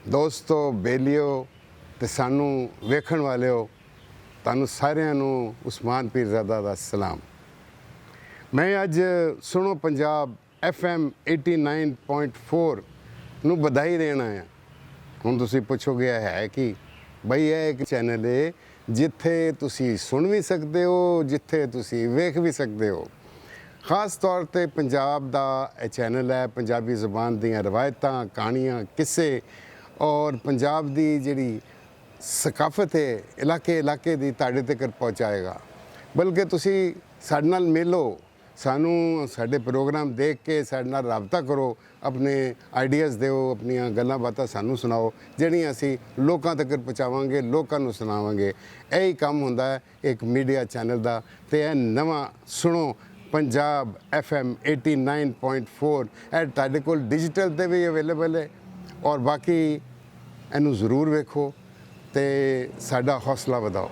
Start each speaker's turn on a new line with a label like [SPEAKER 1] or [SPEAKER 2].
[SPEAKER 1] ਦੋਸਤੋ ਬੇਲੀਓ ਤੇ ਸਾਨੂੰ ਵੇਖਣ ਵਾਲਿਓ, ਤੁਹਾਨੂੰ ਸਾਰਿਆਂ ਨੂੰ ਉਸਮਾਨ ਪੀਰਜ਼ਾਦਾ ਦਾ ਸਲਾਮ। ਮੈਂ ਅੱਜ ਸੁਣੋ ਪੰਜਾਬ FM 89.4 ਨੂੰ ਵਧਾਈ ਦੇਣ ਆਇਆ। ਹੁਣ ਤੁਸੀਂ ਪੁੱਛੋਗੇ ਹੈ ਕਿ ਬਈ ਇਹ ਇੱਕ ਚੈਨਲ ਹੈ ਜਿੱਥੇ ਤੁਸੀਂ ਸੁਣ ਵੀ ਸਕਦੇ ਹੋ, ਜਿੱਥੇ ਤੁਸੀਂ ਵੇਖ ਵੀ ਸਕਦੇ ਹੋ। ਖਾਸ ਤੌਰ ਤੇ ਪੰਜਾਬ ਦਾ ਇਹ ਚੈਨਲ ਹੈ। ਪੰਜਾਬੀ ਜ਼ੁਬਾਨ ਦੀਆਂ ਰਵਾਇਤਾਂ, ਕਹਾਣੀਆਂ, ਕਿੱਸੇ ਔਰ ਪੰਜਾਬ ਦੀ ਜਿਹੜੀ ਸਕਾਫਤ ਹੈ ਇਲਾਕੇ ਦੀ ਤੁਹਾਡੇ ਤੱਕ ਪਹੁੰਚਾਏਗਾ। ਬਲਕਿ ਤੁਸੀਂ ਸਾਡੇ ਨਾਲ ਮਿਲੋ, ਸਾਨੂੰ ਸਾਡੇ ਪ੍ਰੋਗਰਾਮ ਦੇਖ ਕੇ ਸਾਡੇ ਨਾਲ ਰਾਬਤਾ ਕਰੋ, ਆਪਣੇ ਆਈਡੀਆਜ਼ ਦਿਓ, ਆਪਣੀਆਂ ਗੱਲਾਂ ਬਾਤਾਂ ਸਾਨੂੰ ਸੁਣਾਓ, ਜਿਹੜੀਆਂ ਅਸੀਂ ਲੋਕਾਂ ਤੱਕ ਪਹੁੰਚਾਵਾਂਗੇ, ਲੋਕਾਂ ਨੂੰ ਸੁਣਾਵਾਂਗੇ। ਇਹੀ ਕੰਮ ਹੁੰਦਾ ਹੈ ਇੱਕ ਮੀਡੀਆ ਚੈਨਲ ਦਾ। ਤੇ ਇਹ ਨਵਾਂ ਸੁਣੋ ਪੰਜਾਬ FM 89.4 ਇਹ ਤੁਹਾਡੇ ਕੋਲ ਡਿਜੀਟਲ 'ਤੇ ਵੀ ਅਵੇਲੇਬਲ ਹੈ। ਔਰ ਬਾਕੀ ਇਹਨੂੰ ਜ਼ਰੂਰ ਵੇਖੋ ਤੇ ਸਾਡਾ ਹੌਸਲਾ ਵਧਾਓ।